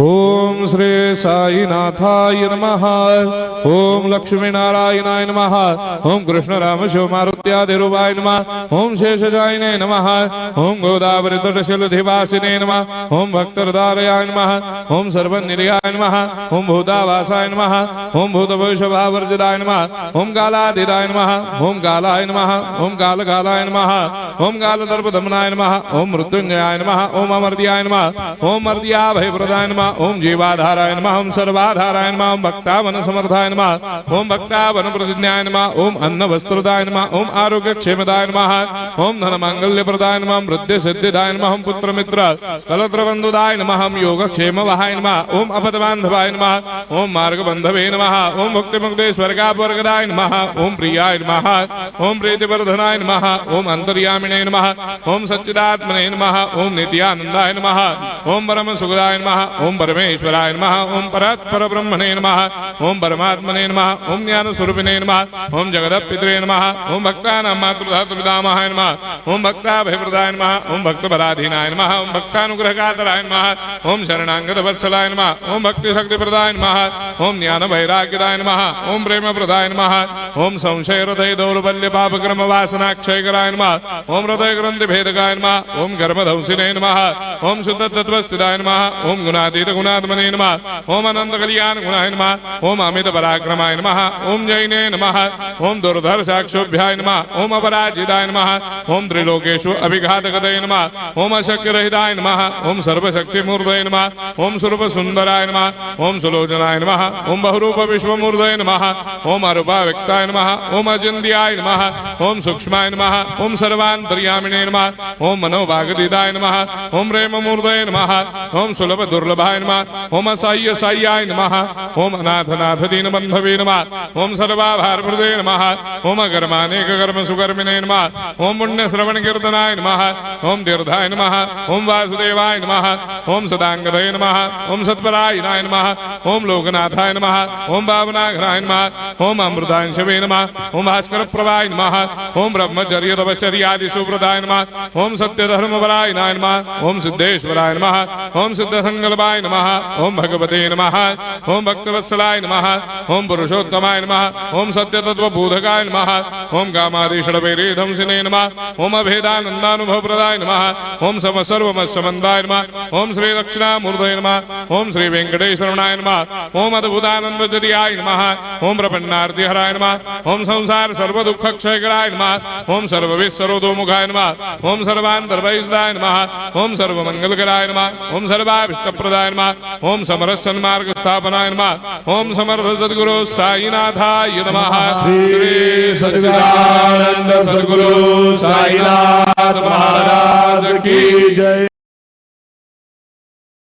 ओम श्री साईनाथाय नमः। ओम लक्ष्मी नारायणाय नमः। ओम कृष्ण राम शिव मारुत्यादिरूपाय नमः। ओम शेषशायिने नमः। ओम गोदावरी तटशिलधिवासिने नमः। ओम भक्तहृदयाय नमः। ओम सर्वनिलयाय नमः। ओम भूतावासाय नमः। ओम भूतभविष्यभावर्जिताय नमः। ओम कालाधीराय नमः। ओम कालाय नमः। ओम कालकालाय नमः। ओम कालदर्पदमनाय नमः। ओम मृत्युंजयाय नमः। ओम अमर्त्याय नमः। ओम मर्त्याभयप्रदाय नमः। ओम जीवाधाराय नमः। ओम सर्वाधाराय नमः। ओम भक्तावन समर्थाय नमः। ओम भक्तावन प्रतिज्ञाय नमः। ओम अन्न वस्त्रदाय नमः। ओम आरोग्य क्षेमदाय नमः। ओम धन मांगल्य प्रदाय नमः। ओम वृद्धि सिद्धिदाय नमः। ओम पुत्र मित्र कलत्र बंधुदाय नमः। ओम योग क्षेम वहाय नमः। ओम अपदबांधवाय नमः। ओम मार्ग बंधवे नमः। ओम मुक्ति मुक्ति स्वर्गापवर्गदाय नमः। ओम प्रियाय नमः। ओम प्रीतिवर्धनाय नमः। ओम अंतर्यामिने नमः। ओम सच्चिदात्मने नमः। ओम नित्यानंदाय नमः। ओम परम सुखदाय नमः। ओम परमेश्वराय नमः। ओम परात्पर ब्रह्मणे नमः। ओम परमात्मने नमः। ओम ज्ञान स्वरूपिणे नमः। ओम जगदपितरे नमः। ओम भक्तानां मातृधातुर्पितामहाय नमः। ओम भक्ताभयप्रदाय नमः। ओम भक्तपराधीनाय नमः। ओम भक्तानुग्रहकातराय नमः। ओम शरणागत वत्सलाय नमः। ओम भक्ति शक्ति प्रदाय नमः। ओम ज्ञान वैराग्यदाय नमः। ओम प्रेम प्रदाय नमः। ओम संशय हृदय दौर्बल्य पाप कर्म वासना क्षयकराय नमः। ओम हृदय ग्रंथि भेदकाय नमः। ओम कर्मधंसिने नमः। ओम शुद्ध तत्वस्थिताय नमः। ओम गुणातीत गुणात्मने नमः। ओम अनंत कल्याण गुणाय नमः। ओम अमित पराक्रमाय नमः। ओम जैने नमः। ओम दुर्धर साक्षोभ्याय नमः। ओम अपराजिताय नमः। ओम त्रिलोकेषु अभिघातकतये नमः। ओम अशक्य रहिताय नमः। ओम सर्वशक्ति मूर्तये नमः। ओम स्वरूप सुंदराय नमः। ओम सुलोचनाय नमः। ओम बहुरूप विश्वमूर्तये नमः। ओम अरूपाव्यक्ताय नमः। ओम अचिन्त्याय नमः। ओम सूक्ष्माय नमः। ओम सर्वान्तर्यामिने नमः। ओम मनोभागदिदाय नमः। ओम प्रेम मूर्तये नमः। ओम सुलभ दुर्लभाय नमः। ओम असह्य साह्याय नमः। ओम अनाथनाथ दीनबंधवे नमः। ओम सर्वाभारप्रदे नमः। ओम अकर्मानेक कर्म सुकर्मिणे नमः। ओम पुण्य श्रवण कीर्तनाय नमः। ओम तीर्थाय नमः। ओम वासुदेवाय नमः। ओम सदांगदये नमः। ओम सत्परायणाय नमः। ओम लोकनाथाय नमः। ओम भावनाघ्नाय नमः। ओम अमृतांशवे नमः। ओम भास्कर प्रभाय नमः। ओम ब्रह्मचर्य तपश्चर्यादि सुप्रदाय नमः। ओम सत्य धर्मपरायणाय नमः। ओम सिद्धेश्वराय नमः। ओम सिद्ध संकल्पाय नमः। ओम भगवते नमः। ओम भक्तवत्सलाय नमः। ओम पुरुषोत्तमाय नमः। ओम सत्य तत्व बोधकाय नमः। ओम कामादिषडवैरेधंसिने नमः। ओम अभेदानंदानुभव प्रदाय नमः। ओम सम सर्वमस्समन्दाय नमः। ओम श्री दक्षिणामूर्तये नमः। ओम श्री वेंकटेश्वरनाय नमः। ओम अद्भुतानंदजरियाय नमः। ओम प्रपन्नार्तिहराय नमः। ओम संसार सर्व दुःख क्षयकराय नमः। ओम सर्वविस्सरोदोमुखाय नमः। ओम सर्वान्तर्वैसदाय नमः। ओम सर्वमंगलकराय नमः। ओम सर्वाभिष्टप्रदाय नमः। ओम समरस सन्मार्ग स्थापनाय नमः। ओम समर्थ सद्गुरु साईनाथाय नमः। श्री सच्चिदानंद सद्गुरु साईनाथ महाराज की जय।